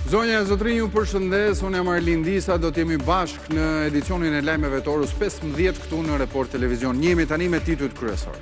Zonja e zotrinj, ju përshëndes, unë jam Arlin Disa, do t'jemi bashk në edicionin e lajmeve të orës 15 këtu në Report Televizion. Njemi tani me titujt kryesor.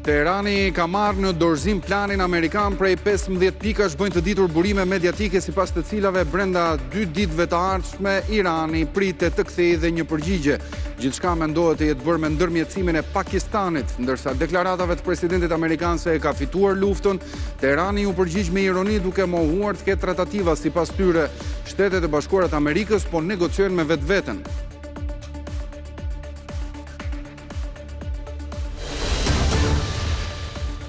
Teherani ka marrë në dorëzim planin amerikan prej 15 pikash bëjnë të ditur burime mediatike sipas të cilave brenda 2 ditëve të ardhshme Irani pritet të kthejë dhe një përgjigje. Gjithçka mendohet të jetë bërë me ndërmjetësimin e Pakistanit, ndërsa deklaratave të presidentit amerikan se e ka fituar luftën, Teherani u përgjigj me ironi duke mohuar të ketë tratativa sipas tyre. Shtetet e Bashkuara të Amerikës po negociojnë me vetveten.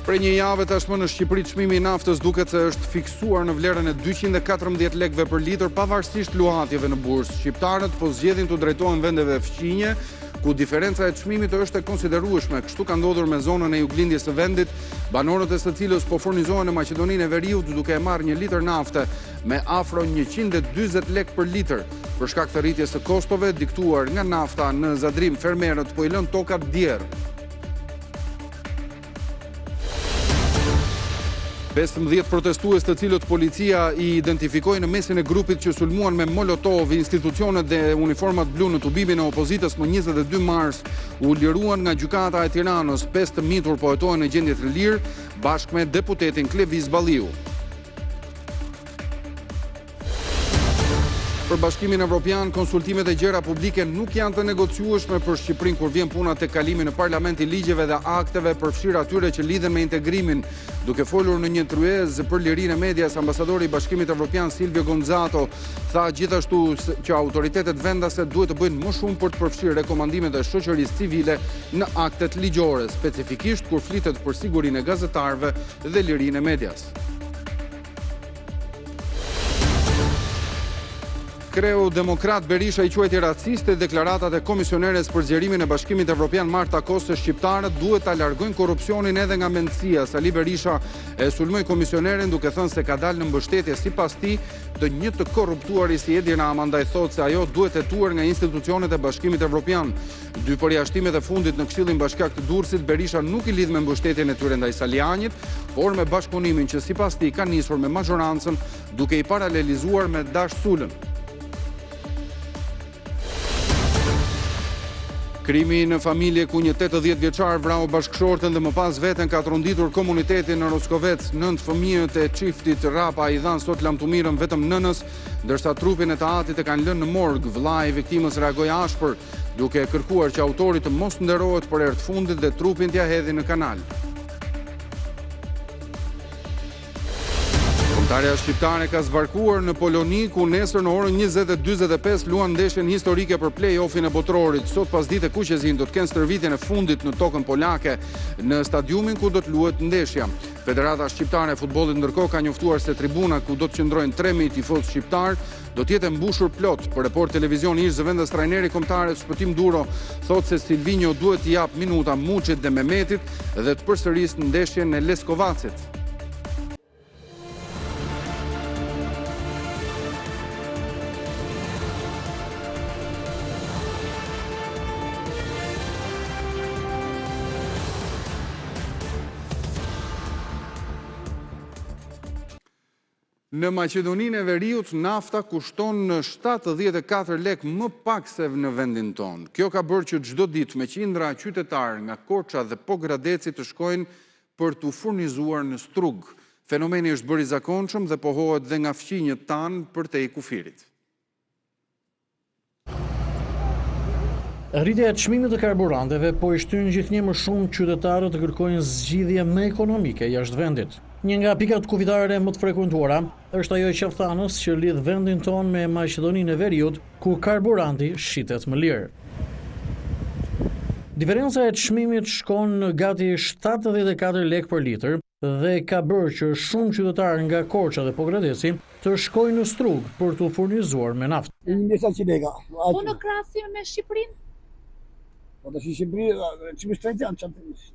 Prej një jave tashmë në Shqipëri çmimi i naftës duket se është fiksuar në vlerën e 214 lekëve për litër pavarësisht luhatjeve në bursë. Shqiptarët po zgjedhin të drejtohen vendeve fqinje, ku diferenca e çmimit është e konsiderueshme. Kështu ka ndodhur me zonën e juglindjes së vendit, banorët e së cilës po furnizohen në Maqedoninë e Veriut duke e marrë 1 litër nafte me afro 140 lekë për litër. Për shkak të rritjes së kostove diktuar nga nafta në Zadrim, fermerët po i lën tokat djerë. 15 protestues të cilët policia i identifikoi në mesin e grupit që sulmuan me molotov institucionet dhe uniformat blu në tubimin e opozitës më 22 mars u liruan nga gjykata e Tiranës. 5 të mitur po hetohen në gjendje të lirë bashkë me deputetin Klevis Balliu. Për Bashkimin Evropian, konsultimet e gjëra publike nuk janë të negociueshme për Shqipërinë kur vjen puna tek kalimi në parlament i ligjeve dhe akteve përfshirë atyre që lidhen me integrimin. Duke folur në një tryezë për lirinë e medias, ambasadori i Bashkimit Evropian Silvio Gonzato tha gjithashtu që autoritetet vendase duhet të bëjnë më shumë për të përfshirë rekomandimet e shoqërisë civile në aktet ligjore, specifikisht kur flitet për sigurinë e gazetarëve dhe lirinë e medias. Kreu demokrat Berisha i quajti raciste deklaratat e komisioneres për zgjerimin e Bashkimit Evropian Marta Kos se shqiptarët duhet ta largojnë korrupsionin edhe nga mendësia. Sali Berisha e sulmoi komisioneren duke thënë se ka dalë në mbështetje sipas tij të një të korruptuari si Edi Rama, ndaj thotë se ajo duhet hetuar nga institucionet e Bashkimit Evropian. Dy përjashtimet e fundit në Këshillin Bashkiak të Durrësit, Berisha nuk i lidh me mbështetjen e tyre ndaj Salianit, por me bashkëpunimin që sipas tij ka nisur me mazhorancën duke i paralelizuar me Dash Sulën. Krimi në familje ku një 80 vjeçar vrau bashkëshorten dhe më pas veten ka trunditur komunitetin në Roskovec. 9 fëmijët e çiftit Rapa i dhan sot lamtumirën vetëm nënës, ndërsa trupin e të atit e kanë lënë në morg. Vllai i viktimës reagoi ashpër, duke kërkuar që autori të mos nderohet për herë të fundit dhe trupin t'ia hedhë në kanal. Kombëtarja shqiptare ka zbarkuar në Poloni, ku nesër në orën 20:45 luan ndeshjen historike për play-offin e botrorit. Sot pasdite Kuqezin do të kenë stërvitjen e fundit në tokën polake në stadiumin ku do të luhet ndeshja. Federata Shqiptare e Futbollit ndërkohë ka njoftuar se tribuna ku do të qëndrojnë 3000 tifozë shqiptar do të jetë mbushur plot. Për Report Televizion ish zëvendës trajneri kombëtarët Shpëtim Duro thotë se Silvinjo duhet t'i jap minuta Muçit dhe Mehmetit dhe të përsërisë ndeshjen e Leskovacit. Në Maqedoninë e Veriut, nafta kushton 74 lekë më pak se në vendin tonë. Kjo ka bërë që çdo ditë me qindra qytetarë nga Korça dhe Pogradeci të shkojnë për t'u furnizuar në strug. Fenomeni është bërë i zakonshëm dhe pohohet dhe nga fqinjët tanë për te i kufirit. Rritja e çmimit të karburanteve po i shtyn gjithnjë më shumë qytetarët të kërkojnë zgjidhje më ekonomike jashtë vendit. Një nga pikat kufitare më të frekuentuara është ajo e qaftanës që lidh vendin tonë me Maqedoninë e Veriut, ku karburanti shitet më lirë. Diferenca e çmimit shkon gati 74 lekë për litër dhe ka bërë që shumë qytetarë nga Korça dhe Pogradeci të shkojnë në strug për t'u furnizuar me naftë. Po në krahasim me Shqipërinë? Po të Shqipëri, çmimi shtrenjtë janë çfarë.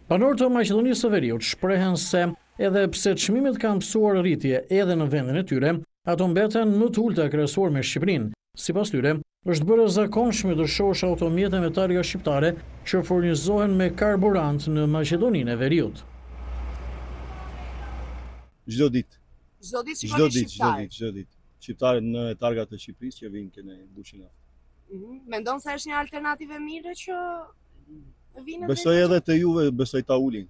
Banorët e Maqedonisë së Veriut shprehen se edhe pse çmimet kanë mësuar rritje edhe në vendin e tyre, ato mbeten më të ulta krahasuar me Shqipërinë. Sipas tyre, është bërë zakonshme të shohësh automjete me targa shqiptare që furnizohen me karburant në Maqedoninë e Veriut. Çdo ditë. Çdo ditë shikoni shqiptar. Shqiptarët në targat të Shqipërisë që vinë këne bushin naftë. Mendon se është një alternativë e mirë që vinë? Besoj edhe të juve, besoj ta ulin.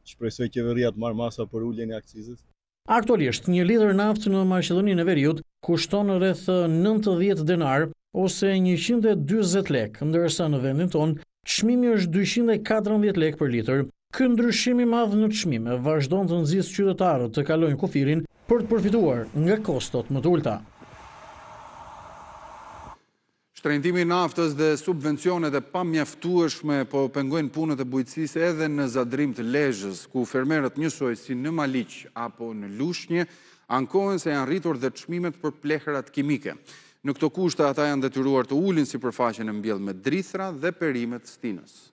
Shpresoj qeveria të marrë masa për uljen e akcizës. Aktualisht, një litër naftë në Maqedoninë e Veriut kushton rreth 90 denar ose 140 lek, ndërsa në vendin tonë çmimi është 214 lek për litër. Ky ndryshim i madh në çmime vazhdon të nxjisë qytetarët të kalojnë kufirin për të përfituar nga kostot më të ulta. Shtrëngtimi i naftës dhe subvencionet e pamjaftueshme po pengojnë punët e bujqësisë edhe në Zadrim të Lezhës, ku fermerët njësoj si në Maliq apo në Lushnjë ankohen se janë rritur dhe çmimet për plehrat kimike. Në këto kushte ata janë detyruar të ulin sipërfaqen e mbjellë me drithra dhe perimet stinës.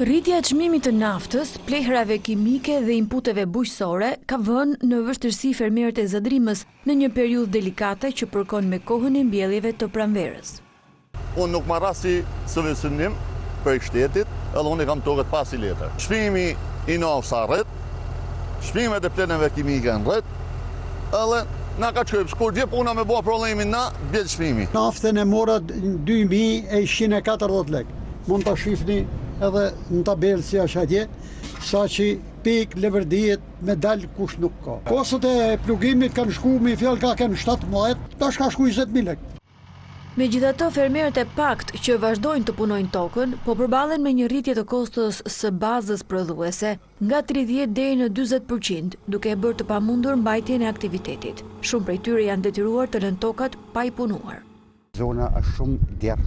Rritja e çmimit të naftës, plehrave kimike dhe inputeve bujqësore ka vënë në vështirësi fermerët e Zadrimës në një periudhë delikate që përkon me kohën e mbjelljeve të pranverës. Unë nuk marra si subvencionim për shtetit, edhe unë i kam toket pas i letër. Çmimi i naftës rrit, çmimet e plenave kimike në rrit, edhe na ka çojë kur dhe puna me bua problemin na bie çmimi. Naftën e mora 2140 lek. Mund ta shifni edhe në tabelë si është atje, sa që pik leverdijet me dal kush nuk ka. Kostot e plugimit kanë shku me fjallë ka kanë 17, tash ka shku 20.000 lek. Megjithatë, fermerët e pakt që vazhdojnë të punojnë tokën, po përballen me një rritje të kostos së bazës prodhuese nga 30 deri në 40%, duke e bërë të pamundur mbajtjen e aktivitetit. Shumë prej tyre janë detyruar të lënë tokat pa i punuar. Zona është shumë djerë.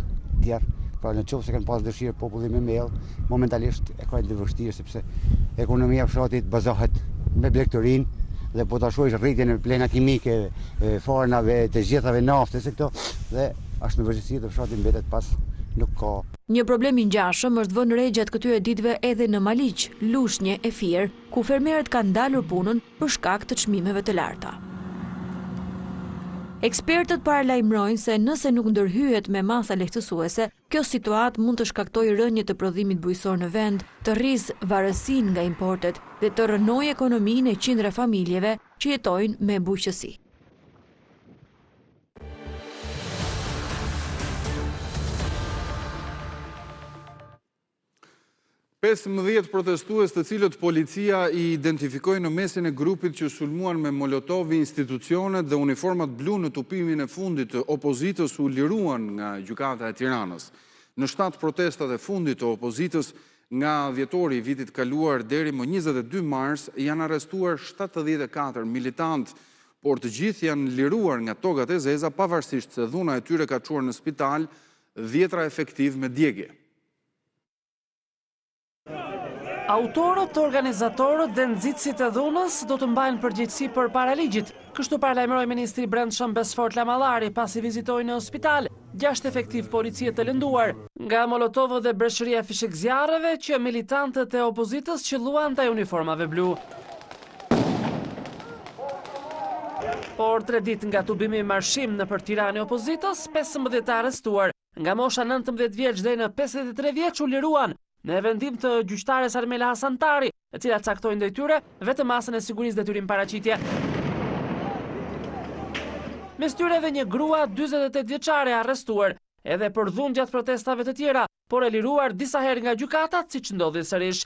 Pra në qoftë se kanë pas dëshirë populli me mell, momentalisht e ka të vështirë sepse ekonomia e fshatit bazohet me blegtorin dhe po ta shohësh rritjen e plena kimike, farnave, të gjithave naftës e këto dhe është në vështirësi të fshatit mbetet pas nuk ka. Një problem i ngjashëm është vënë re gjatë këtyre ditëve edhe në Maliq, Lushnjë e Fier, ku fermerët kanë ndalur punën për shkak të çmimeve të larta. Ekspertët paralajmërojnë se nëse nuk ndërhyhet me masa lehtësuese, kjo situatë mund të shkaktojë rënje të prodhimit bujqësor në vend, të rrisë varësinë nga importet dhe të rënojë ekonominë e qindra familjeve që jetojnë me bujqësi. Pesëmbëdhjetë protestues të cilët policia i identifikoi në mesin e grupit që sulmuan me molotovi institucionet dhe uniformat blu në tupimin e fundit të opozitës u liruan nga gjykata e Tiranës. Në 7 protestat e fundit të opozitës nga dhjetori i vitit kaluar deri më 22 mars janë arrestuar 74 militantë, por të gjithë janë liruar nga tokat e zeza pavarësisht se dhuna e tyre ka çuar në spital 10 efektiv me djegje. Autorët, organizatorët dhe nxitësit e dhunës do të mbajnë përgjegjësi për paraligjit. Kështu paralajmëroi ministri i Brendshëm Besfort Lamallari pasi vizitoi në spital 6 efektiv policie të lënduar nga molotovët dhe breshëria fishek zjarreve që militantët e opozitës qelluan ndaj uniformave blu. Por 3 ditë nga tubimi i marshim nëpër Tiranë e opozitës, 15 të arrestuar, nga mosha 19 vjeç deri në 53 vjeç u liruan. Në vendim të gjyqtares Armela Hasantari, e cila caktojnë ndaj tyre vetëm masën e sigurisë detyrim paraqitje. Mes tyre dhe një grua 48 vjeçare arrestuar, edhe për dhunë gjatë protestave të tjera, por e liruar disa herë nga gjykatat, siç ndodhi sërish.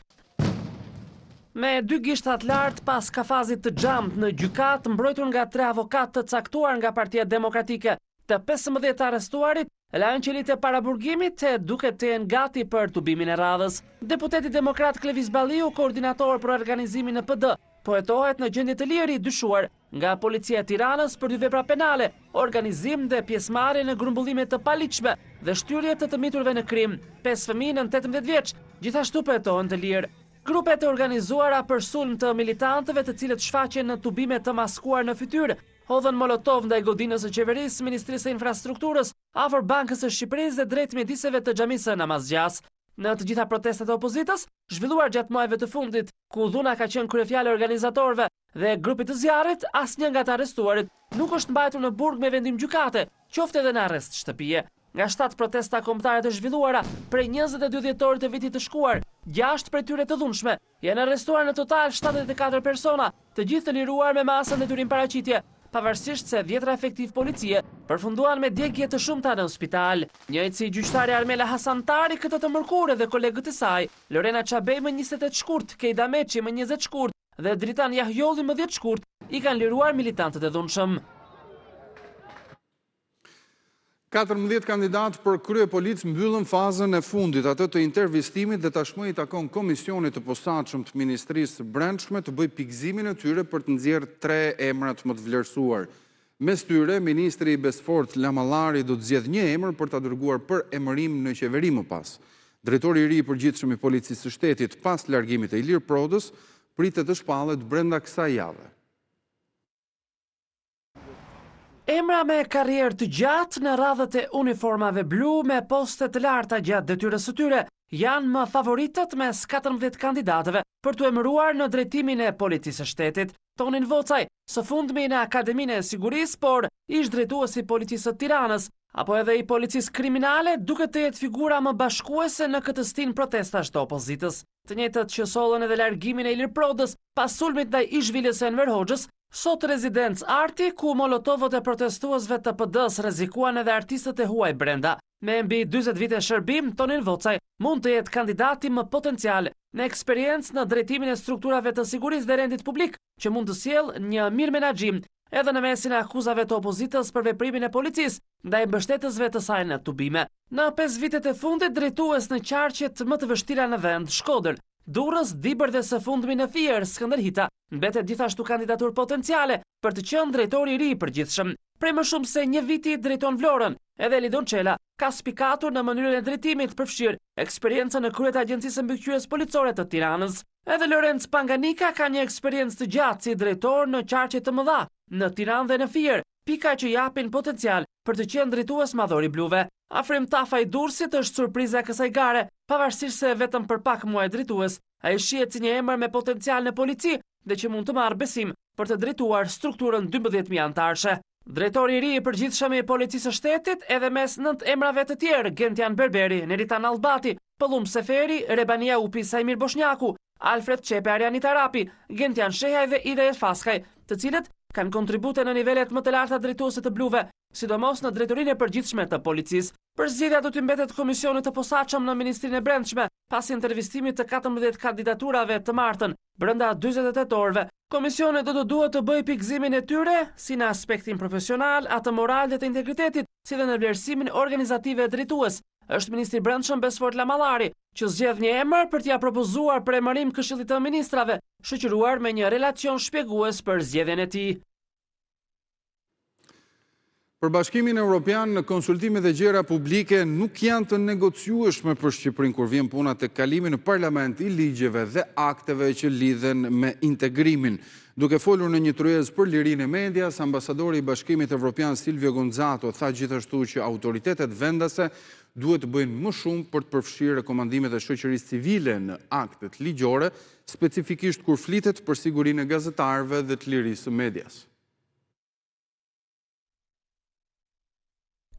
Me 2 gishtat lart pas kafazit të xhamt në gjykat, mbrojtur nga 3 avokat të caktuar nga Partia Demokratike, të 15 arrestuarit lanë qelit e paraburgimit e duket të jenë gati për tubimin e radhës. Deputeti demokrat Klevis Balliu, koordinator për organizimin në PD, po hetohet në gjendje të lirë i dyshuar nga policia e Tiranës për 2 vepra penale, organizim dhe pjesëmarrje në grumbullime të paligjshme dhe shtyrje të miturve në krim. 5 fëmijë në 18 vjeç, gjithashtu po hetohen të lirë. Grupet e organizuara për sulm të militantëve të cilët shfaqen në tubime të maskuar në fytyrë, hodhën molotov ndaj godinës së qeverisë, Ministrisë së Infrastrukturës, afër Bankës së Shqipërisë dhe drejt mjediseve të xhamisë Namazgjas. në të gjitha protestat e opozitës, zhvilluar gjatë muajve të fundit, ku dhuna ka qenë kryefjale organizatorëve dhe grupit të zjarrit, asnjë nga të arrestuarit nuk është mbajtur në burg me vendim gjykate, qoftë edhe në arrest shtëpie. Nga 7 protesta kombëtare të zhvilluara prej 22 dhjetorit të vitit të shkuar, 6 prej tyre të dhunshme, janë arrestuar në total 74 persona, të gjithë të liruar me masën detyrim paraqitje, pavarësisht se 10 efektiv policie përfunduan me djegje të shumta në spital. Njëjtësi gjyqtari Armela Hasantari këtë të mërkurë dhe kolegët e saj, Lorena Çabej më 28 shkurt, Kejda Meçi më 20 shkurt dhe Dritan Jahjolli më 10 shkurt, i kanë liruar militantët e dhunshëm. 14 kandidatë për krye polic mbyllën fazën e fundit atë të intervistimit dhe tashmë i takon Komisionit të Posaçëm të Ministrisë së Brendshme të bëjë pikëzimin e tyre për të nxjerrë 3 emrat më të vlerësuar. Mes tyre, Ministri Besfort Lamallari do të zgjedhë një emër për ta dërguar për emërim në qeveri më pas. Drejtori i ri i përgjithshëm i Policisë së Shtetit pas largimit të Ilir Prodës pritet të shpallet brenda kësaj jave. Emra me karrierë të gjatë në radhët e uniformave blu me poste të larta gjatë detyrës së tyre janë më favoritët mes 14 kandidatëve për të emëruar në drejtimin e Policisë së Shtetit. Tonin Vocaj, së fundmi në Akademinë e Sigurisë, por ish drejtuesi i Policisë së Tiranës, apo edhe i Policisë Kriminale, duket të jetë figura më bashkuese në këtë stin protestash të opozitës. Të njëjtët që sollën edhe largimin e Ilir Prodës pas sulmit ndaj ish-vilës Enver Hoxhës, sot rezidencë Arti, ku molotovët e protestuesve të PD-s rrezikuan edhe artistët e huaj brenda. Me mbi 40 vite shërbim, Tonin Vocaj mund të jetë kandidati më potencial në eksperiencë në drejtimin e strukturave të sigurisë dhe rendit publik, që mund të sjellë një mirë menaxhim edhe në mesin e akuzave të opozitës për veprimin e policisë ndaj mbështetësve të saj në tubime. Në 5 vitet e fundit drejtues në qarqet më të vështira në vend, Shkodër, Durrës, Dibër dhe së fundmi në Fier, Skënderhita, mbetet gjithashtu kandidatur potenciale për të qenë drejtori i ri i përgjithshëm. Prej më shumë se një viti drejton Vlorën, edhe Lidon Çela ka spikatur në mënyrën e drejtimit përfshirë eksperiencën në krye të Agjencisë Mbikëqyrjes Policore të Tiranës. Edhe Lorenz Panganika ka një eksperiencë të gjatë si drejtor në qarqe të mëdha, në Tiranë dhe në Fier, pika që japin potencial për të qenë drejtues madhor i bluve. Afrim Tafa i Durrësit është surpriza e kësaj gare, pavarësisht se vetëm për pak muaj drejtues, ai shihet si një emër me potencial në polici dhe që mund të marrë besim për të drejtuar strukturën 12.000 antarëshe. Drejtori i ri i përgjithshëm i Policisë së Shtetit, edhe mes 9 emrave të tjerë, Gentian Berberi, Neritan Allbati, Pëllum Seferi, Rebania Upi, Sajmir Boshnjaku, Alfred Çepe, Arianit Arapi, Gentian Shehaj dhe Ida Faskaj, të cilët kanë kontribute në nivelet më të larta drejtuese të bluve, sidomos në drejtorinë e përgjithshme të policisë. Përzgjedhja do të mbetet Komisionit të Posaçëm në Ministrinë e Brendshme, pas intervistimit të 14 kandidaturave të martën brenda 48 orëve. Komisioni do të duhet të bëjë pikëzimin e tyre, si në aspektin profesional, atë moral dhe të integritetit, si dhe në vlerësimin organizative e drejtues. Është Ministri i Brendshëm Besfort Lamallari, që zgjedh një emër për t'ia propozuar për emërim Këshillit të Ministrave, shoqëruar me një relacion shpjegues për zgjedhjen e tij. Për Bashkimin Evropian, konsultimet e gjera publike nuk janë të negociueshme për Shqipërinë kur vjen puna tek kalimi në parlament i ligjeve dhe akteve që lidhen me integrimin. Duke folur në një tryezë për lirinë e medias, ambasadori i Bashkimit Evropian Silvio Gonzato tha gjithashtu që autoritetet vendase duhet të bëjnë më shumë për të përfshirë rekomandimet e shoqërisë civile në aktet ligjore, specifikisht kur flitet për sigurinë e gazetarëve dhe të lirisë së medias.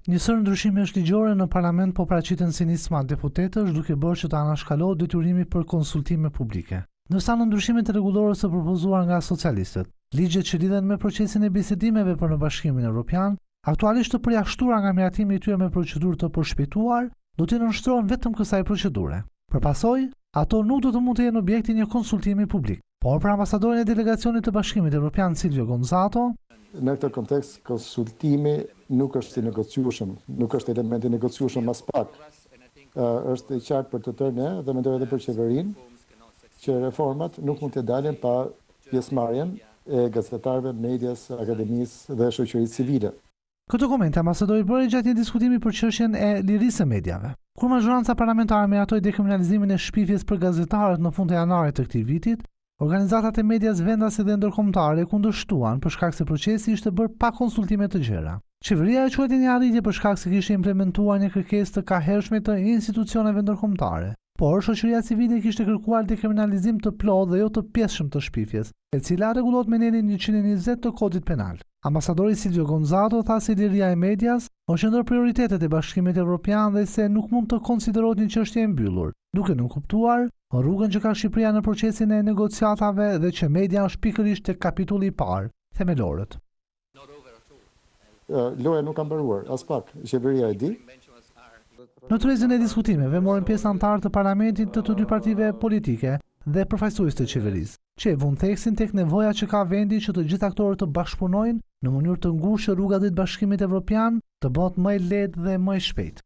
Njësër ndryshimesh ligjore në parlament po paraqiten si nisma deputetësh duke bërë që të anashkalohet detyrimi për konsultime publike. Ndërsa në ndryshimet rregullore të propozuar nga socialistët, ligjet që lidhen me procesin e bisedimeve për në Bashkimin Evropian, aktualisht të përjashtuara nga miratimi i tyre me procedurë të përshpejtuar, do të nënshtrohen vetëm kësaj procedure. Përpasoj, ato nuk do të mund të jenë objekti një konsultimi publik. Por për ambasadorin e delegacionit të Bashkimit Evropian Silvio Gonzato, në këtë kontekst konsultimi nuk është i negociueshëm, nuk është element i negociueshëm as pak. Është i qartë për të tërë ne dhe mendoj edhe për qeverinë që reformat nuk mund të dalin pa pjesëmarrjen e gazetarëve, medias, akademisë dhe shoqërisë civile. Këtë koment ambasadori bëri gjatë një diskutimi për çështjen e lirisë së mediave. Kur mazhoranca parlamentare meratoi dekriminalizimin e shpifjes për gazetarët në fund të janarit të këtij vitit, organizatat e medias vendase dhe ndërkombëtare kundërshtuan për shkak se procesi ishte bërë pa konsultime të gjera. Qeveria e quajti një arritje për shkak se kishte implementuar një kërkesë të kahershme të institucioneve ndërkombëtare, por shoqëria civile kishte kërkuar dekriminalizim të plotë dhe jo të pjesshëm të shpifjes, e cila rregullohet me nenin 120 të Kodit Penal. Ambasadori Silvio Gonzato tha se liria e medias është ndër prioritetet e Bashkimit Evropian dhe se nuk mund të konsiderohet një çështje e mbyllur, duke nuk kuptuar rrugën që ka Shqipëria në procesin e negociatave dhe që media është pikërisht tek kapitulli i parë, themelorët. Loja nuk ka mbaruar, as pak, qeveria e di. Në tërëzën e diskutimeve morën pjesë anëtarë të parlamentit të dy partive politike dhe përfaqësues të qeverisë, që e vënë theksin tek nevoja që ka vendi që të gjithë aktorët të bashkëpunojnë në mënyrë të ngushtë që rruga drejt Bashkimit Evropian të bëhet më e lehtë dhe më e shpejtë.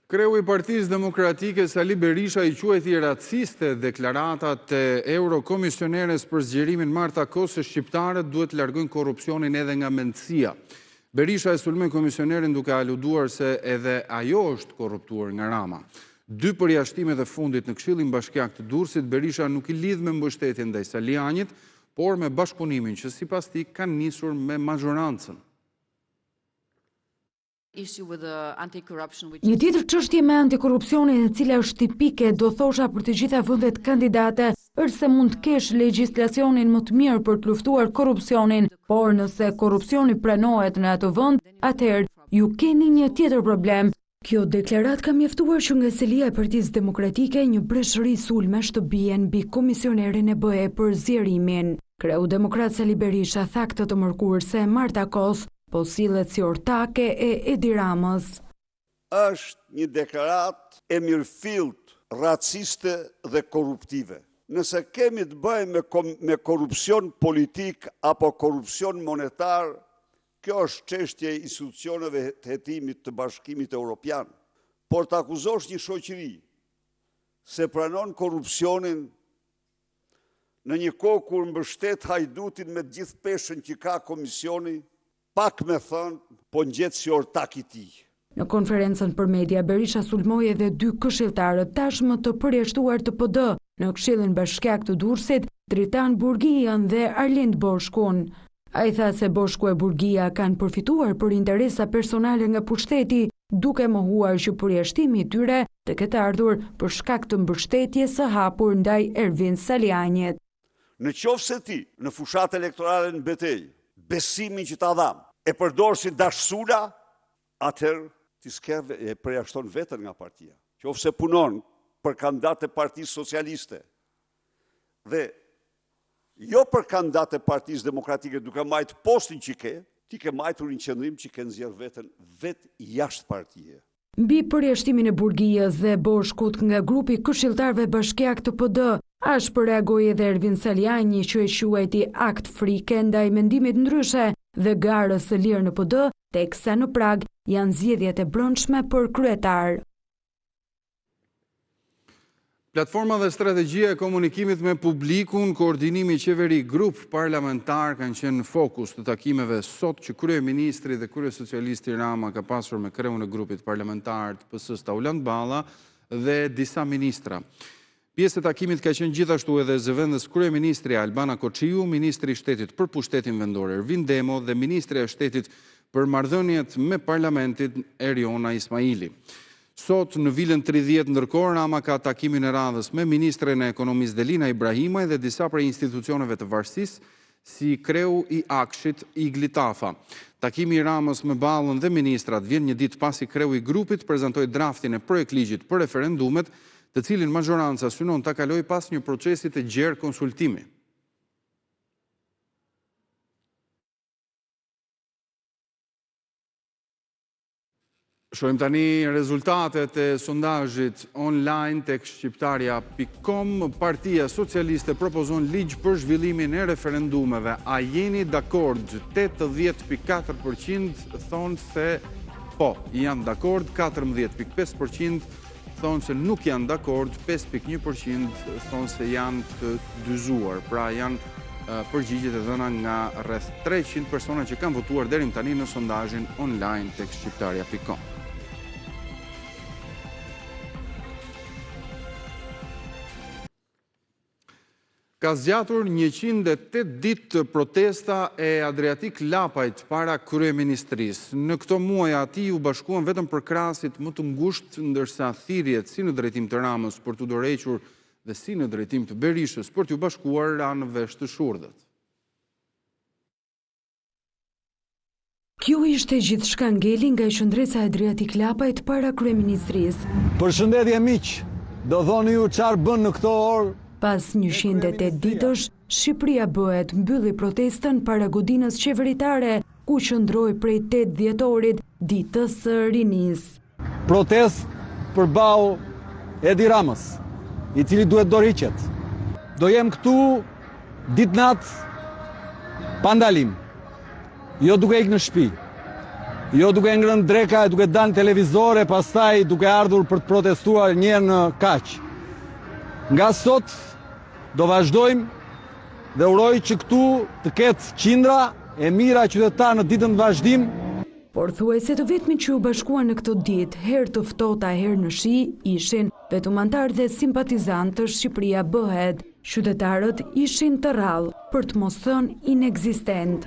Kreu i Partisë Demokratike Sali Berisha i quajti raciste deklaratat e Eurokomisioneres për zgjerimin Marta Kos se shqiptarët duhet të largojnë korrupsionin edhe nga mendësia. Berisha e sulmoi komisionerin duke aluduar se edhe ajo është korruptuar nga Rama. 2 përjashtimet e fundit në Këshillin Bashkiak të Durrësit, Berisha nuk i lidh me mbështetjen ndaj Salianit, por me bashkëpunimin që sipas tij kanë nisur me majorancën. Një tjetër çështje me antikorrupsionin e cila është tipike do thosha për të gjitha vendet kandidate është se mund të kesh legjislacionin më të mirë për të luftuar korrupsionin, por nëse korrupsioni pranohet në atë vend, atëherë ju keni një tjetër problem. Kjo deklarat ka mjaftuar që nga selia e Partisë Demokratike një breshëri sulmesh të bien mbi komisionerin e BE për zgjerimin. Kreu Demokrat Sali Berisha tha këtë të mërkurë se Marta Kos po sillet si ortake e Edi Ramës. Është një deklarat e mirëfillt, raciste dhe korruptive. Nëse kemi të bëjmë me korrupsion politik apo korrupsion monetar, kjo është çështje e institucioneve të hetimit të Bashkimit Evropian. Por të akuzosh një shoqëri se pranon korrupsionin në një kohë kur mbështet hajdutin me gjithë peshën që ka komisioni, pak me thënë, po ngjet si ortak i tij. Në konferencën për media, Berisha sulmoi edhe 2 këshilltarë tashmë të përjashtuar të PD në Këshillin Bashkiak të Durrësit, Dritan Burgian dhe Arlind Boshkun. Ai tha se Boshku e Burgia kanë përfituar për interesa personale nga pushteti, duke mohuar që përjashtimi i tyre të ketë ardhur për shkak të mbështetjes së hapur ndaj Ervin Salianit. Në qoftë se ti në fushat elektorale në betejë, besimin që ta dham, e përdor si dashsura, atëherë ti e përjashton veten nga partia. Qoftë se punon për kandidatë e Partisë Socialiste dhe jo për kandidatë e Partisë Demokratike duke majtë postin që ke, ti ke majtur një qëndrim që ke nxjerr veten vetë jashtë partije. Mbi përjashtimin e Burgias dhe Boshkut nga grupi këshilltarëve bashkiak të PD, reagoi edhe Ervin Saliani që e quajti akt frike ndaj mendimit ndryshe dhe garës së lirë në PD, teksa në Prag janë zgjedhjet e brendshme për kryetar. Platforma dhe strategjia e komunikimit me publikun, koordinimi qeveri grup parlamentar kanë qenë në fokus të takimeve sot që kryeministri dhe kryesocialisti Rama ka pasur me kreun e grupit parlamentar të PS-s Tauland Balla dhe disa ministra. Pjesë e takimit ka qenë gjithashtu edhe zëvendës kryeministri Albana Koçiu, ministri i shtetit për pushtetin vendor Ervin Demo dhe ministri i shtetit për marrëdhëniet me parlamentin Eriona Ismaili. Sot në vilën 30 ndërkohë Rama ka takimin e radhës me ministren e ekonomisë Delina Ibrahimaj dhe disa prej institucioneve të varësisë si kreu i Akshit Igli Tafa. Takimi i Ramës me Ballën dhe ministrat vjen një ditë pasi kreu i grupit prezantoi draftin e projektligjit për referendumet, të cilin majoranca synon ta kalojë pas një procesi të gjerë konsultimi. Shohim tani rezultatet e sondazhit online tek shqiptaria.com. Partia Socialiste propozon ligj për zhvillimin e referendumeve. A jeni dakord? 80.4% thonë se po, janë dakord, 14.5% thonë se nuk janë dakord, 5.1% thonë se janë të dyzuar. Pra janë përgjigjet e dhëna nga rreth 300 persona që kanë votuar deri më tani në sondazhin online tek shqiptaria.com. Ka zgjatur 108 ditë protesta e Adriatik Lapajt para kryeministrisë. Në këto muaj ati u bashkuan vetëm për krahasit më të ngushtë, ndërsa thirrjet si në drejtim të Ramës për t'u dorëhequr dhe si në drejtim të Berishës për t'u bashkuar ranë vesh të shurdhët. Kjo ishte gjithçka ngeli nga qendresa Adriatik Lapajt para kryeministrisë. Përshëndetje miq, do dhoni ju çfarë bën në këto orë? Pas 108 ditësh, Shqipëria bëhet mbylli protestën para godinës qeveritare, ku qëndroi prej 8 dhjetorit, ditës së rinis. Protest përballë Edi Ramës, i cili duhet dorëhiqet. Do jem këtu ditë-nat pa ndalim. Jo duke ikë në shtëpi. Jo duke ngrënë dreka e duke dalë në televizor e pastaj duke ardhur për të protestuar një herë në kaq. Nga sot do vazhdojmë dhe uroj që këtu të ketë qindra e mira qytetarë në ditën vazhdim. Por thuajse të vetmit që u bashkuan në këtë ditë, herë të ftohta, herë në shi, ishin vetumantarë dhe simpatizantë të Shqipëria bëhet. Qytetarët ishin të rrallë, për të mos thënë inekzistent.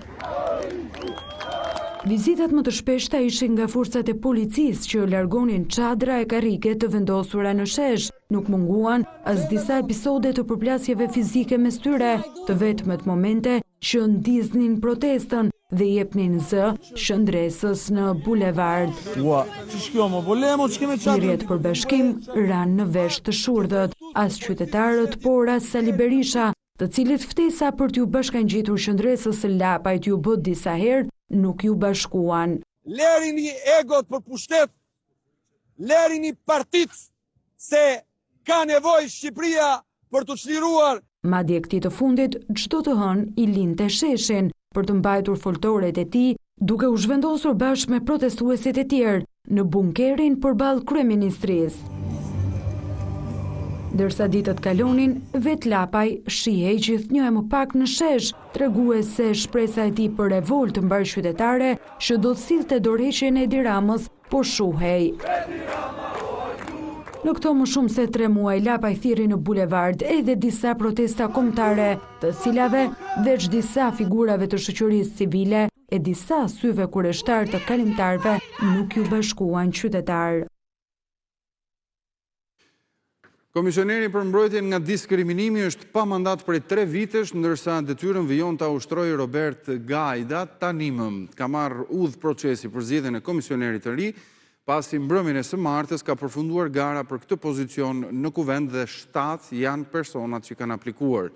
Vizitat më të shpeshta ishin nga forcat e policisë që largonin çadra e karrike të vendosura në shesh. Nuk munguan as disa episode të përplasjeve fizike mes tyre, të vetmet momente që ndiznin protestën dhe jepnin zë shëndresës në bulevard. Thirrjet për bashkim ranë në vesh të shurdhët, as qytetarët, por as Sali Berisha, të cilit ftesa për t'ju bashkangjitur qendresës së Lapajt ju bë disa herë, nuk ju bashkuan. Lerini egot për pushtet, lerini partit, se ka nevojë Shqipëria për të çliruar. Madje këtij të fundit, çdo të hënë i linte sheshin për të mbajtur foltoret e tij, duke u zhvendosur bashkë me protestuesit e tjerë në bunkerin përballë kryeministrisë. Dërsa ditët kalonin, vet Lapaj shihej gjithnjë më pak në shesh, tregues se shpresa e tij për revoltë mbar qytetare që do të sillte dorëheqjen e Edi Ramës po shuhej. Në këto më shumë se 3 muaj, Lapaj thirri në bulevard edhe disa protesta kombëtare, të cilave veç disa figurave të shoqërisë civile e disa syve kurreshtar të kalimtarëve nuk ju bashkuan qytetar. Komisioneri për mbrojtjen nga diskriminimi është pa mandat prej 3 vitesh, ndërsa detyrën vijon ta ushtrojë Robert Gajda. Tani ka marrë udhë procesi për zgjedhjen e komisionerit të ri, pasi mbrëmjen e së martës ka përfunduar gara për këtë pozicion në kuvend dhe 7 janë personat që kanë aplikuar.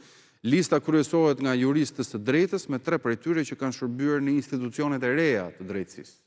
Lista kryesohet nga juristës së drejtës me 3 prej tyre që kanë shërbyer në institucionet e reja të drejtësisë.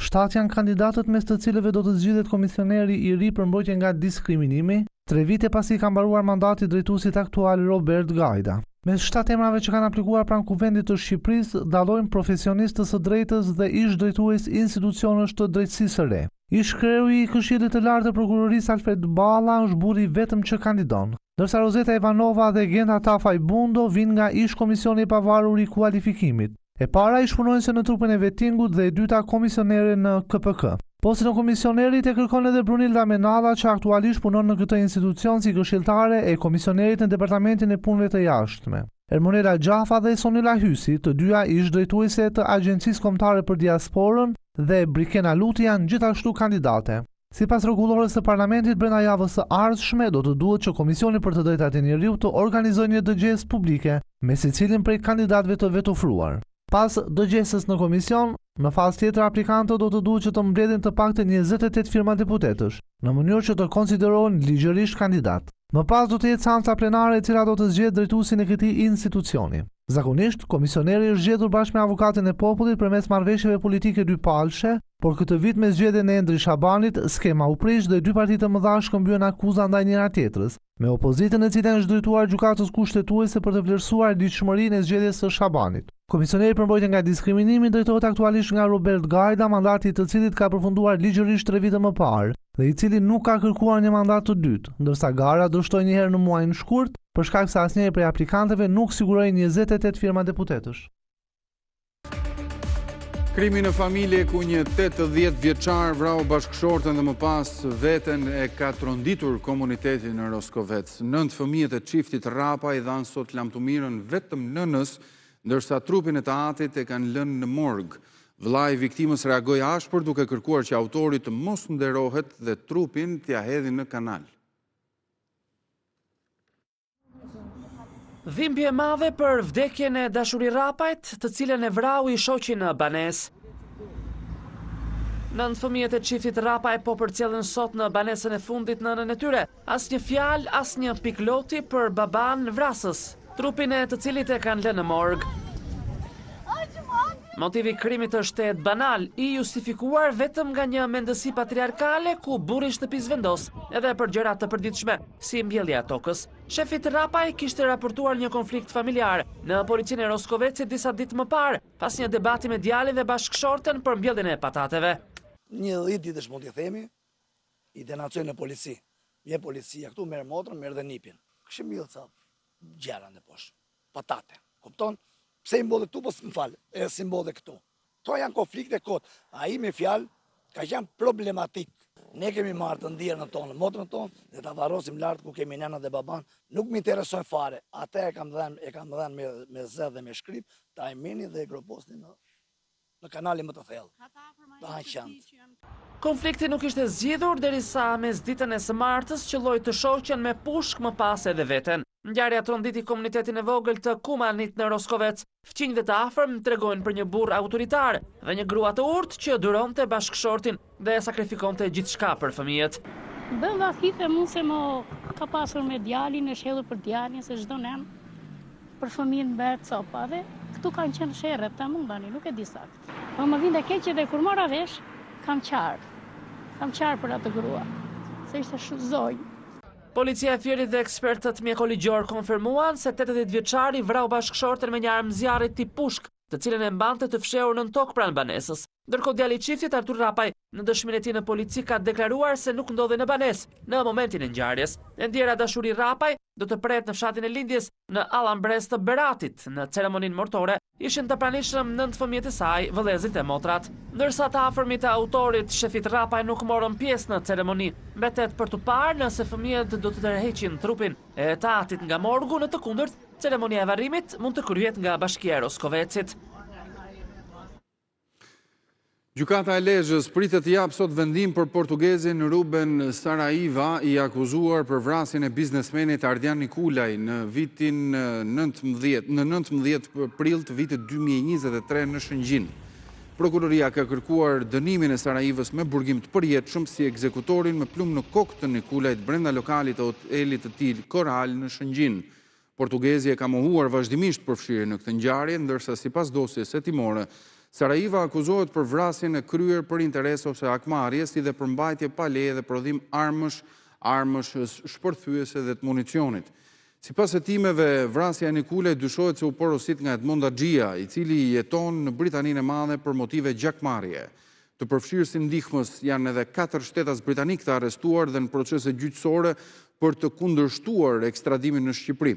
7 janë kandidatët mes të cilëve do të zgjidhet komisioneri i ri për mbrojtje nga diskriminimi, 3 vite pasi ka mbaruar mandati drejtuesit aktual Robert Gajda. Mes 7 emrave që kanë aplikuar pranë kuvendit të Shqipërisë, dallojnë profesionistës së drejtës dhe ish drejtues institucionesh të drejtësisë së re. Ish kreu i Këshillit të Lartë të Prokurorisë Alfred Balla është burri vetëm që kandidon, ndërsa Rozeta Ivanova dhe Genda Tafaj Bundo vinë nga ish komisioni i pavarur i kualifikimit. E para ish punonjëse në trupin e Vettingut dhe e dyta komisionere në KPK. Postin e komisionerit e kërkon edhe Brunilda Menalla, që aktualisht punon në këtë institucion si këshilltare e komisionerit në Departamentin e Punëve të Jashtme. Ermonela Gjafa dhe Sonila Hysi, të dyja ish drejtuese të Agjencisë Kombëtare për Diasporën, dhe Brikena Luti janë gjithashtu kandidate. Sipas rregullores së Parlamentit, brenda javës së ardhshme do të duhet që Komisioni për të Drejtat e Njeriut të organizojë një dëgjesë publike me secilin prej kandidatëve të vetofruar. Pas dëgjesës në komision, në fazë tjetër aplikantët do të duhet që të mbledhin të paktën 28 firma deputetësh, në mënyrë që të konsiderohen ligjërisht kandidat. Më pas do të jetë seanca plenare e cila do të zgjedhë drejtuesin e këtij institucioni. Zakonisht, komisioneri është zgjedhur bashkë me avokatin e popullit përmes marrëveshjeve politike dypalshe, por këtë vit me zgjedhjen e Endri Shabanit, skema u prish dhe 2 parti të mëdha shkëmbyen akuza ndaj njëra tjetrës, me opozitën e cila është drejtuar gjykatës kushtetuese për të vlerësuar ligjshmërinë e zgjedhjes së Shabanit. Komisioneri për mbrojtje nga diskriminimi drejtohet aktualisht nga Robert Gajda, mandati i të cilit ka përfunduar ligjërisht 3 vite më parë, dhe i cili nuk ka kërkuar një mandat të dytë, ndërsa gara dështoi një herë në muajin shkurt, për shkak se asnjëri prej aplikantëve nuk siguroi 28 firma deputetësh. Krimi në familje ku një 80 vjeçar vrau bashkëshorten dhe më pas veten e ka tronditur komunitetin në Roskovec. 9 fëmijët e çiftit Rapaj dhanë sot lamtumirën vetëm nënës, ndërsa trupin e të atit e kanë lënë në morg. Vllai i viktimës reagoi ashpër duke kërkuar që autori të mos nderohet dhe trupin t'ia hedhin në kanal. Dhimbje madhe për vdekjen e dashuri Rapajt, të cilën e vrau i shoqi në banesë. 9 fëmijët e çiftit Rapaj po përcjellen sot në banesën e fundit në nënën e tyre. Asnjë fjalë, asnjë pikloti për baban vrasës, trupin e të cilit e kanë lënë në morg. Motivi i krimit është e banal, i justifikuar vetëm nga një mendësi patriarkale ku burri i shtëpisë vendos edhe për gjëra të përditshme, si mbjellja e tokës. Shefi i Rapaj kishte raportuar një konflikt familjar në policinë e Roskovecit disa ditë më parë, pas një debati me djalin dhe bashkëshorten për mbjelljen e patateve. Një 10 ditësh mund t'i themi, i denacoj në polici. Je policia këtu, merr motrën, merr dhe nipin. Kishim mbjell ca gjëra në poshtë. Patate. Kupton? Pse i mbodhe këtu, po s'më falë, e si mbodhe këtu. To janë konflikte kot. A i me fjalë, ka qenë problematik. Ne kemi marrë të ndirën tonë, motrën tonë, dhe ta varrosim lartë ku kemi nënën dhe baban. Nuk më interesojnë fare. Ate e kam dhënë me zë dhe me shkrip, ta e mini dhe e groposni në kanalin më të thellë. Ta hanë qantë. Konflikti nuk ishte zgjidhur derisa mes ditën e së martës qelloi të shoqen me pushk më pas edhe veten. Ngjarja tronditi komunitetin e vogël të Kumanit në Roskovec. Fqinjtë të afërm tregojnë për një burr autoritar dhe një grua të urtë që duronte bashkëshortin dhe sakrifikonte gjithçka për fëmijët. Bëlla thithë mund se më ka pasur me djalin, e shellur për djalin, se çdo nen për fëmijën bëhet copa dhe këtu kanë qenë sherrët, ta mundani, nuk e di saktë. Po më vjen të keq edhe kur mora vesh, kam qarë për atë grua, se ishte shuzoj. Policia e Fierit dhe ekspertët mjekoligjor konfirmuan se 80 vjeçari vrau bashkëshorten me një armë zjarri tip pushk, të cilën e mbante të fshehur nën tokë pranë banesës. Ndërkohë djali i çiftit Artur Rapaj në dëshminë e tij në polici ka deklaruar se nuk ndodhej në banesë në momentin e ngjarjes. E ndjera dashuri Rapaj do të pret në fshatin e lindjes në Allambres të Beratit. Në ceremoninë mortore ishin të pranishëm 9 fëmijët e saj, vëllezërit e motrat. Ndërsa të afërmit e autorit, shefit Rapaj nuk morën pjesë në ceremoni. Mbetet për të parë nëse fëmijët do të tërheqin trupin e tatit nga morgu, në të kundërt, ceremonia e varrimit mund të kryhet nga Bashkia e Roskovecit. Gjykata e Lezhës pritet të japë sot vendim për portugezin Ruben Saraiva, i akuzuar për vrasjen e biznesmenit Ardian Nikulaj në vitin 19 prill të vitit 2023 në Shëngjin. Prokuroria ka kërkuar dënimin e Saraivës me burgim të përjetshëm si ekzekutorin me plumb në kokë të Nikulajt brenda lokalit të hotelit të tij Koral në Shëngjin. Portugezi e ka mohuar vazhdimisht përfshirjen në këtë ngjarje, ndërsa sipas dosjes hetimore Saraiva akuzohet për vrasjen e kryer për interes ose akmarrje, si dhe për mbajtje pa leje dhe prodhim armësh shpërthyese dhe të municionit. Sipas hetimeve, vrasja e Nikulajt dyshohet se u porosit nga Edmond Axhia, i cili jeton në Britaninë e Madhe për motive gjakmarrje. Të përfshirë si ndihmës janë edhe 4 shtetas britanik të arrestuar dhe në procese gjyqësore për të kundërshtuar ekstradimin në Shqipëri.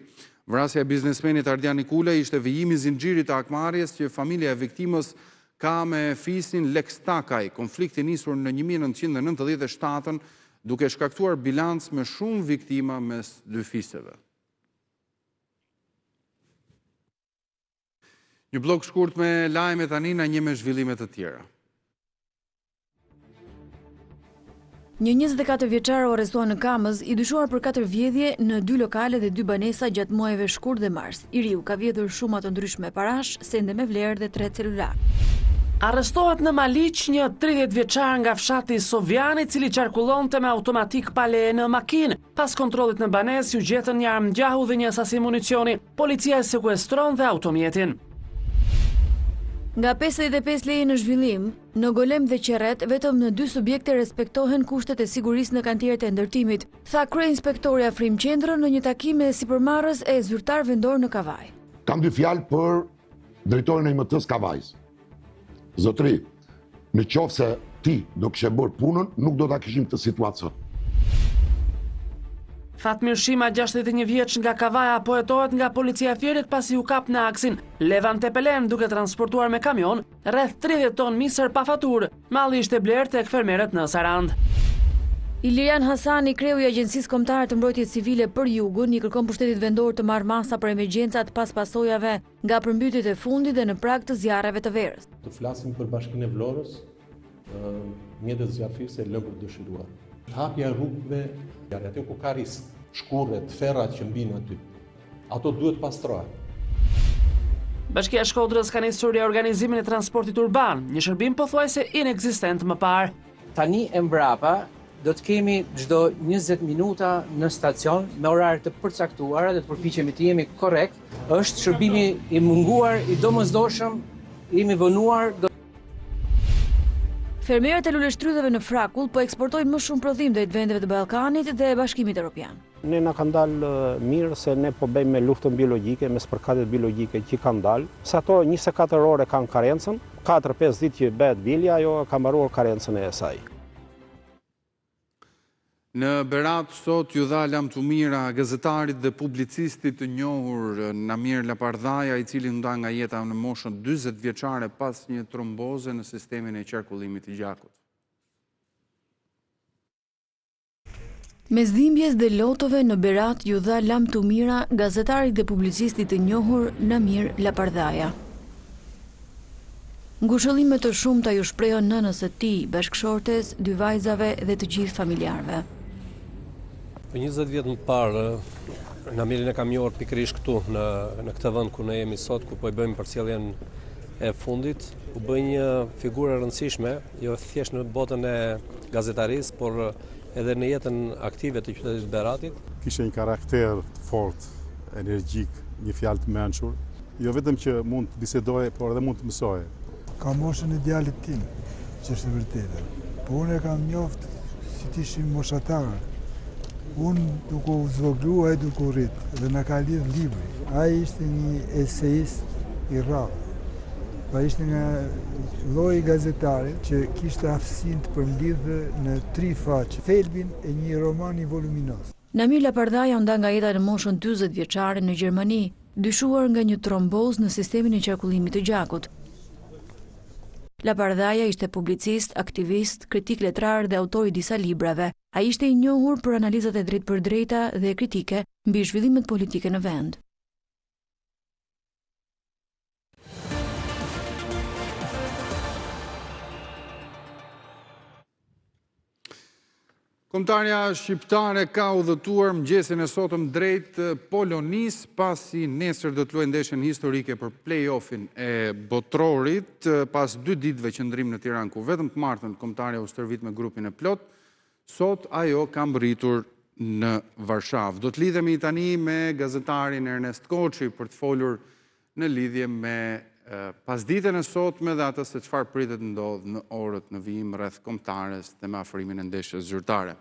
Vrasja e biznesmenit Ardian Nikulaj ishte vijimi i zinxhirit të akmarrjes që familja e viktimës ka me fisin Lex Takaj, konflikti nisur në 1997 duke shkaktuar bilanc me shumë viktima mes dy fisëve. Një blog shkurt me lajme tani na një me zhvillime të tjera. Një 24 vjeçar u arrestuar në Kamës, i dyshuar për 4 vjedhje në 2 lokale dhe 2 banesa gjatë muajve shkurt dhe mars. I riu ka vjedhur shumë të ndryshme parash, sende me vlerë dhe 3 celular. Arrestohet në Maliq një 30 vjeçar nga fshati Sovjani, i cili qarkullonte me automatik pa leje në makinë. Pas kontrollit në banesë u gjetën një armë gjahu dhe një sasi municioni. Policia e sekuestron dhe automjetin. Nga 55 leje në zhvillim, në Golem dhe Qerret, vetëm në 2 subjekte respektohen kushtet e sigurisë në kantierët e ndërtimit, tha kryeinspektori Afrim Qendrë në një takim me sipërmarrës e zyrtar vendor në Kavaj. Kam 2 fjalë për drejtorin e IMT-s Kavajs. Zotëri, në qoftë se ti do kishe bërë punën, nuk do ta kishim këtë situacion. Fatmir Shima, 61 vjeç nga Kavaja, po hetohet nga policia e Fierit pasi u kap në aksin Levan Tepelen duke transportuar me kamion rreth 30 ton misër pa faturë. Malli ishte bler tek fermerët në Sarand. Ilirian Hasani, kreu i Agjencisë Kombëtare të Mbrojtjes Civile për Jugun, i kërkon pushtetit vendor të marrë masa për emergjencat pas pasojave nga përmbytjet e fundit dhe në prag të zjarreve të verës. Të flasim për Bashkinë e Vlorës, mjetet zjarrfise lënë për dëshiruar. Hapja e rrugëve, aty ku ka risk, shkurret, ferrat që mbinë aty, ato duhet pastrohen. Bashkia e Shkodrës ka nisur riorganizimin e transportit urban, një shërbim pothuajse inekzistent më parë. Tani e mbrapa do të kemi çdo 20 minuta në stacion me orare të përcaktuara dhe të përpiqemi të jemi korrekt. Është shërbimi i munguar, i domosdoshëm, jemi vënuar. Fermerët e luleshtrydheve në Frakull po eksportojnë më shumë prodhim drejt vendeve të Ballkanit dhe Bashkimit Evropian. Ne na kanë dalë mirë se ne po bëjmë me luftën biologjike, me spërkatjet biologjike që kanë dalë. Se ato 24 ore kanë karencën, 4-5 ditë që bëhet vilja, ajo ka mbaruar karencën e saj. Në Berat sot ju dha lam të mira gazetarit dhe publicistit të njohur Namir Lapardhaja, i cili nda nga jeta në moshën 40 vjeçare pas një tromboze në sistemin e qarkullimit të gjakut. Mes dhimbjes dhe lotove në Berat ju dha lam të mira gazetarit dhe publicistit të njohur Namir Lapardhaja. Ngushëllime të shumta ju shprejon nënës së tij, bashkëshortes, 2 vajzave dhe të gjithë familjarëve. Për 20 vjetë më parë, Namirin e kam njohur pikërisht këtu, në këtë vend ku ne jemi sot, ku po i bëjmë përcjelljen e fundit, u bë një figurë e rëndësishme, jo thjesht në botën e gazetarisë, por edhe në jetën aktive të qytetit Beratit. Kishte një karakter të fortë, energjik, një fjalë të mençur, jo vetëm që mund të bisedoje, por edhe mund të mësoje. Ka moshën e djalit tim, që është e vërtetë. Po unë e kam njoftë si të ishim moshatarë. Unë duke u zvoglu, ai duke u rrit, dhe na ka lidh libri. Ai ishte një eseist i rrallë. Pa ishte nga lloji gazetarit që kishte aftësinë të përmbledhë në 3 faqe thelbin e një romani voluminos. Namir Lapardhaja nda nga jeta në moshën 40 vjeçare në Gjermani, dyshuar nga një tromboz në sistemin e qarkullimit të gjakut. Lapardhaja ishte publicist, aktivist, kritik letrar dhe autor i disa librave. Ai ishte i njohur për analizat e drejtpërdrejta dhe kritike mbi zhvillimet politike në vend. Kombëtarja shqiptare ka udhëtuar mëngjesin e sotëm drejt Polonis, pasi nesër do të luajë ndeshjen historike për play-offin e botrorit, pas 2 ditëve qëndrim në Tiranë, ku vetëm të martën kombëtarja u stërvit me grupin e plot, sot ajo ka mbërritur në Varshavë. Do të lidhemi tani me gazetarin Ernest Koçi për të folur në lidhje me pasditën e sotme dhe atë se çfarë pritet ndodh në orët në vijim rreth kombëtares dhe me afrimin e ndeshjes zyrtare.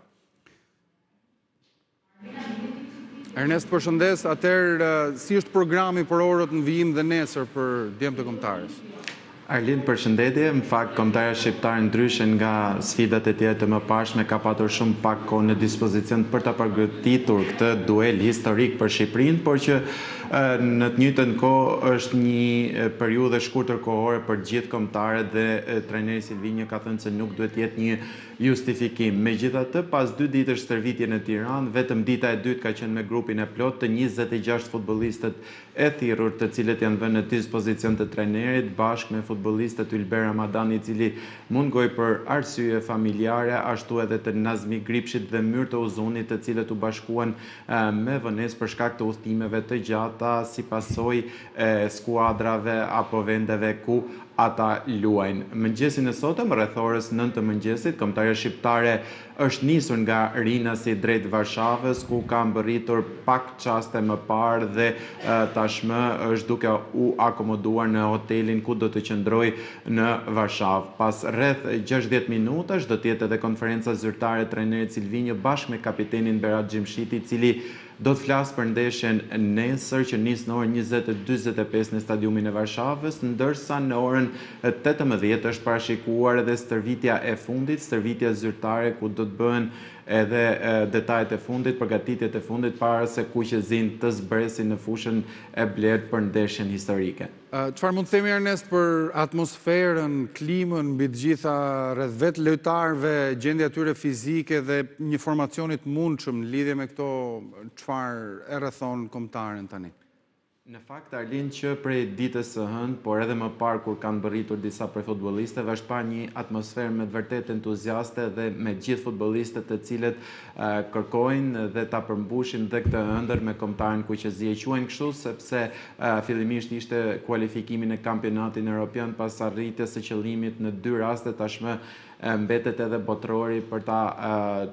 Ernest, përshëndes, atëherë si është programi për orët në vijim dhe nesër për djemt të kombëtares? Arlin, përshëndetje. Në fakt, kombëtarja shqiptare ndryshe nga sfidat e tjera të mëparshme ka patur shumë pak kohë në dispozicion për ta përgatitur këtë duel historik për Shqipërinë, por që në të njëjtën kohë është një periudhë e shkurtër kohore për gjithë kombëtarët dhe trajneri Silvinjo ka thënë se nuk duhet të jetë një justifikim. Megjithatë, pas 2 ditësh stërvitje në Tiranë, vetëm dita e dytë ka qenë me grupin e plot të 26 futbollistët e thirrur, të cilët janë vënë në dispozicion të trajnerit bashkë me futbollistët Ylber Ramadani, i cili mungoi për arsye familjare, ashtu edhe të Nazmi Gripshit dhe Myrto Uzunit, të cilët u bashkuan me vonesë për shkak të udhëtimeve të gjata si pasojë e skuadrave apo vendeve ku ata luajnë. Mëngjesin e sotëm, rreth orës 9 të mëngjesit, kombëtarja shqiptare është nisur nga Rinasi drejt Varshavës, ku ka mbërritur pak çaste më parë dhe tashmë është duke u akomoduar në hotelin ku do të qëndrojë në Varshavë. Pas rreth 60 minutash do të jetë edhe konferenca zyrtare e trajnerit Silvinjo bashkë me kapitenin Berat Xhimshiti, i cili do të flasë për ndeshjen nesër që nis në orën 20:45 në stadiumin e Varshavës, ndërsa në orën 18 është parashikuar edhe stërvitja e fundit, stërvitja zyrtare ku do të bëhen edhe detajet e fundit, përgatitjet e fundit para se kuqezin të zbresin në fushën e blerë për ndeshjen historike. Çfarë mund të themi Ernest për atmosferën, klimën, mbi të gjitha rreth vetë lojtarëve, gjendja e tyre fizike dhe një formacioni të mundshëm në lidhje me këto, çfarë e rrethon kombëtaren tani? Në fakt, Arlin, që prej ditës së hënë, por edhe më parë kur kanë bërritur disa prej futbollistëve, është pa një atmosferë me të vërtet entuziaste dhe me gjithë futbollistët të cilët kërkojnë dhe ta përmbushin dhe këtë ëndër me kombëtaren Kuqezi. E quajnë kështu sepse fillimisht ishte kualifikimi në kampionatin evropian pas arritjes së qëllimit në 2 raste, tashmë mbetet edhe botrori për ta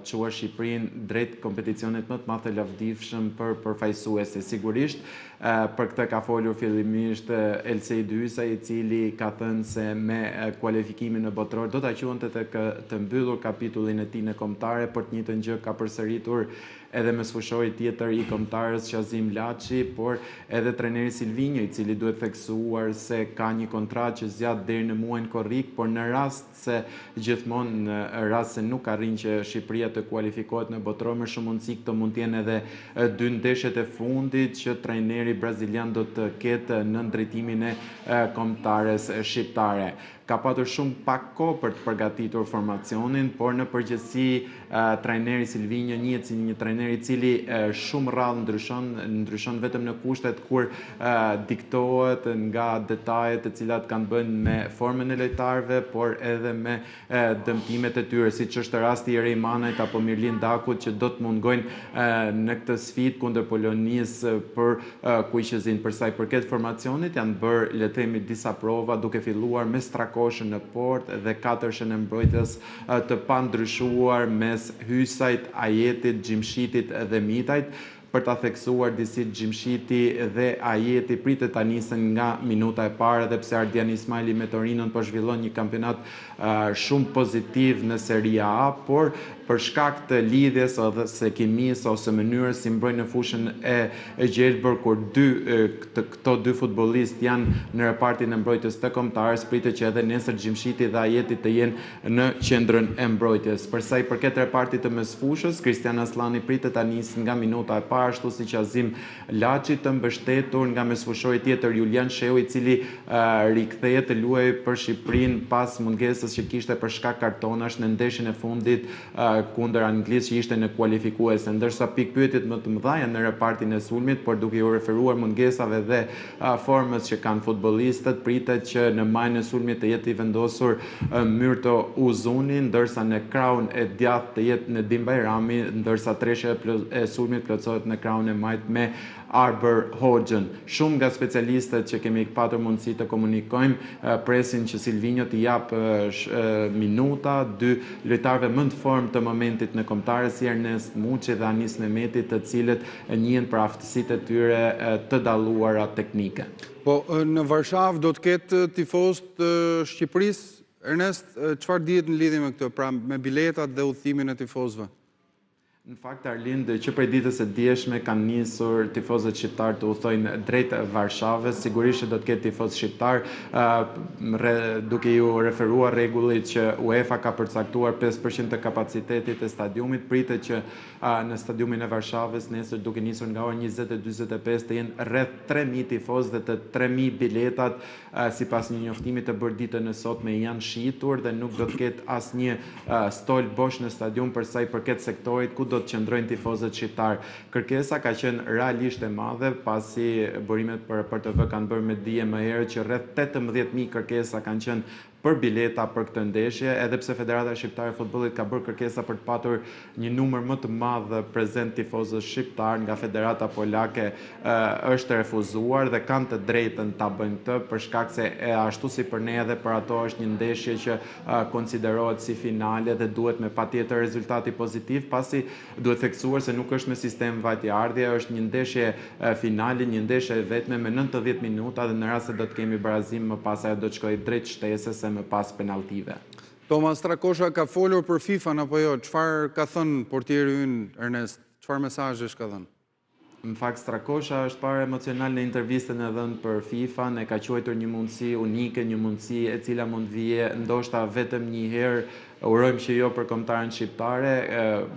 çuar Shqipërinë drejt kompeticionit më të madh të lavdishëm për përfaqësuese. Sigurisht, për këtë ka folur fillimisht Elsej Dysa, i cili ka thënë se me kualifikimin në botror do ta quante të mbyllur kapitullin e tij në kombëtare, por të njëjtën gjë ka përsëritur edhe me sfushori tjetër i kombëtarës Qazim Laçi, por edhe trajneri Silvinjo, i cili duhet theksuar se ka një kontratë që zgjat deri në muajin korrik, por në rast se gjithmonë në rast se nuk arrin që Shqipëria të kualifikohet në botror, më shumë mundësi këto mund të jenë edhe 2 ndeshjet e fundit që trajneri brazilian do të ketë në drejtimin e kombëtares shqiptare. Ka patur shumë pak kohë për të përgatitur formacionin, por në përgjithësi trajneri Silvinjo njihet si një trajner i cili shumë rrallë ndryshon vetëm në kushtet kur diktohet nga detajet të cilat kanë bën me formën e lojtarëve, por edhe me dëmtimet e tyre, siç është rasti i Erej Manajt apo Mirlin Dakut, që do të mungojnë në këtë sfidë kundër Polonisë për Kuqezin. Për sa i përket formacionit, janë bërë, le të themi, disa prova, duke filluar me Strakoshën në port dhe 4-shën e mbrojtjes të pandryshuar mes Hysajt, Ajetit, Gjimshitit dhe Mitajt. Për ta theksuar disit Gjimshiti dhe Ajeti pritet ta nisen nga minuta e parë, edhe pse Ardian Ismaili me Torinon po zhvillon një kampionat shumë pozitiv në Serie A, por për shkak të lidhjes ose kimisë ose mënyrës si mbrojnë në fushën e Gjelbër, kur këto 2 futbollistë janë në repartin e mbrojtjes të kombëtarës, pritet që edhe nesër Gjimshiti dhe Ajeti të jenë në qendrën e mbrojtjes. Për sa i përket repartit të mesfushës, Kristian Aslani pritet ta nisë nga minuta e parë, ashtu si Qazim Laçi, të mbështetur nga mesfushori tjetër Julian Sheu, i cili rikthehet të luajë për Shqipërinë pas mungesës që kishte për shkak kartonash në ndeshjen e fundit kundër Anglisë, që ishte në kualifikuese, ndërsa pikpyetjet më të mëdha janë në repartin e sulmit, por duke u referuar mungesave dhe formës që kanë futbollistët, pritet që në majën e sulmit të jetë i vendosur Myrto Uzuni, ndërsa në krahun e djathtë të jetë Nedim Bajrami, ndërsa treshja e sulmit plotësohet në krahun e majt me Arber Hoxhën. Shumë nga specialistët që kemi patur mundësi të komunikojmë presin që Silvinjo t'i jap minuta 2 lojtarëve më të formë të momentit në kombëtare, si Ernest Muçi dhe Anis Mehmeti, të cilët njihen për aftësitë e tyre të dalluara teknike. Po, në Varshavë do të ketë tifozë të Shqipërisë. Ernest, çfarë dihet në lidhje me këtë, pra me biletat dhe udhëtimin e tifozëve? Në fakt, Arlind, që prej ditës së dieshme kanë nisur tifozët shqiptar të udhtojnë drejt Varshavës. Sigurisht që do të ketë tifoz shqiptar, duke ju referuar rregullit që UEFA ka përcaktuar 5% të kapacitetit të stadiumit. Pritet që në stadiumin e Varshavës nesër, duke nisur nga ora 20:45, të jenë rreth 3000 tifoz dhe të 3000 biletat, sipas një njoftimi të bërë ditën e sotme, janë shitur dhe nuk do të ketë asnjë stol bosh në stadium për sa i përket sektorit ku do të qëndrojnë tifozët shqiptar. Kërkesa ka qenë realisht e madhe, pasi bërimet për RTV kanë bërë me dije më herët që rreth 18.000 kërkesa kanë qenë për bileta për këtë ndeshje, edhe pse Federata Shqiptare e Futbollit ka bërë kërkesa për të patur një numër më të madh prezent tifozës shqiptar, nga Federata Polake është refuzuar dhe kanë të drejtën ta bëjnë këtë, për shkak se ashtu si për ne edhe për ato është një ndeshje që konsiderohet si finale dhe duhet me patjetër rezultati pozitiv, pasi duhet theksuar se nuk është me sistem vajtje-ardhje, është një ndeshje finale, një ndeshje e vetme me 90 minuta dhe në rast se do të kemi barazim më pas ajo do të shkojë drejt shtesës më pas penaltive. Tomas Strakosha ka folur për FIFA-n apo jo? Çfarë ka thënë portieri ynë Ernest? Çfarë mesazhesh ka dhënë? Në fakt, Strakosha është parë emocional në intervistën e dhënë për FIFA-n, e ka quajtur një mundësi unike, një mundësi e cila mund vije ndoshta vetëm një herë urojmë që jo për kombëtaren shqiptare,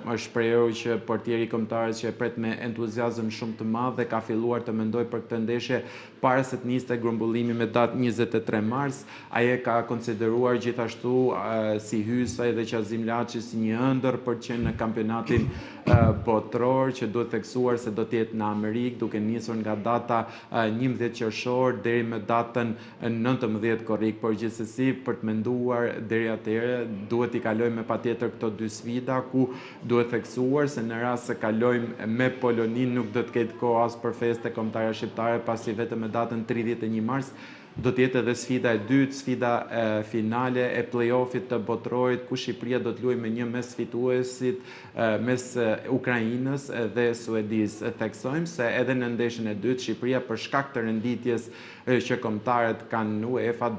është shprehur që portieri i kombëtarës që e pret me entuziazëm shumë të madh dhe ka filluar të mendoj për këtë ndeshje para se të niste grumbullimi me datë 23 mars. Ai e ka konsideruar gjithashtu si Hysa dhe Qazim Laçi si një ëndër për të qenë në kampionatin botror që duhet theksuar se do të jetë në Amerikë, duke nisur nga data 11 qershor deri më datën 19 korrik, por gjithsesi për të menduar deri atëherë duhet i kalojmë me patjetër këto dy sfida ku duhet theksuar se në rast se kalojmë me Poloninë nuk do të ketë kohë as për festë kombëtare shqiptare, pasi vetëm me datën 31 mars do të jetë edhe sfida e dytë, sfida finale e play-offit të botrorit, ku Shqipëria do të luajë me një mes fituesit mes Ukrainës dhe Suedis. Theksojmë se edhe në ndeshjen e dytë Shqipëria për shkak të renditjes që kombëtarët kanë në UEFA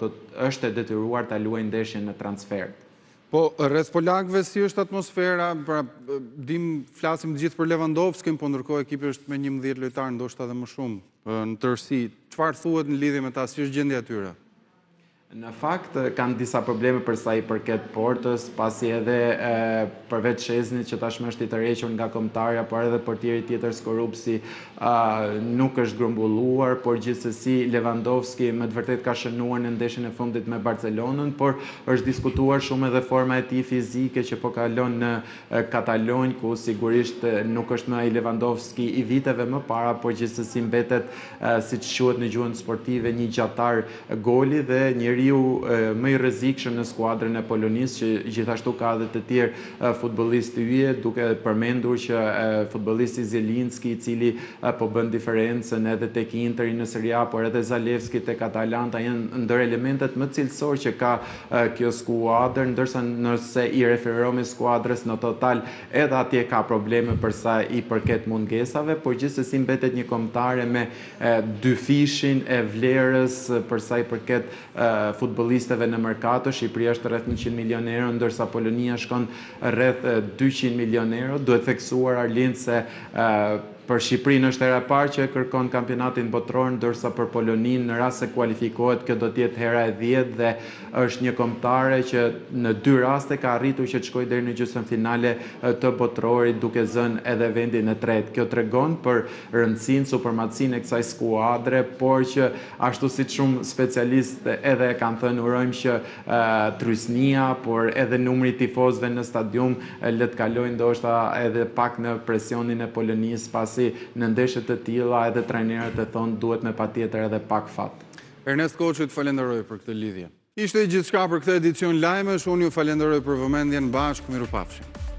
është e detyruar ta luajë ndeshjen në transfer. Po, rreth polakëve si është atmosfera? Pra, flasim gjithë për Lewandowski, po ndërkohë ekipi është me 11 lojtarë, ndoshta edhe më shumë në tërësi. Çfarë thuhet në lidhje me ta, si është gjendja e tyre? Në fakt, kanë disa probleme për sa i përket Portës, pasi edhe përveç Sheznit që tashmë është i tërhequr nga kombëtarja, por edhe portieri tjetër Skorupsi nuk është grumbulluar, por gjithsesi Lewandowski me të vërtet ka shënuar në ndeshjen e fundit me Barcelonën, por është diskutuar shumë edhe forma e tij fizike që po kalon në Katalonjë, ku sigurisht nuk është më ai Lewandowski i viteve më para, por gjithsesi mbetet siç quhet në gjuhën sportive një gjatar goli dhe njeriu më i rrezikshëm në skuadrën e Polonisë, që gjithashtu ka edhe të tjerë futbollistë yje, duke përmendur që futbollisti Zielinski, i cili po bën diferencën edhe tek Interi në Serie A, por edhe Zalewski tek Atalanta, janë ndër elementet më cilësor që ka kjo skuadër, ndërsa nëse i referohemi skuadrës në total, edhe atje ka probleme për sa i përket mungesave, por gjithsesi mbetet një kombëtare me dy fishin e vlerës për sa i përket futbollistëve në merkato. Shqipëria është rreth 100 milion euro, ndërsa Polonia shkon rreth 200 milion euro. Duhet theksuar Arlind se për Shqipërinë është hera e parë që kërkon kampionatin botror, ndërsa për Poloninë në rast se kualifikohet kjo do të jetë hera e 10 dhe është një kombëtare që në 2 raste ka arritur që të shkojë deri në gjysmëfinale të botrorit duke zënë edhe vendin e tretë. Kjo tregon për rëndësinë, supermatësinë e kësaj skuadre, por që ashtu si shumë specialistë edhe kanë thënë, urojmë që trysnia, por edhe numri i tifozëve në stadium le të kalojë ndoshta edhe pak në presionin e Polonisë, pasi në ndeshje të tilla edhe trajnerët e thonë duhet me patjetër edhe pak fat. Ernest Koçi, të falenderoj për këtë lidhje. Ishte gjithçka për këtë edicion lajmesh, unë ju falenderoj për vëmendjen, bashkë, mirupafshim.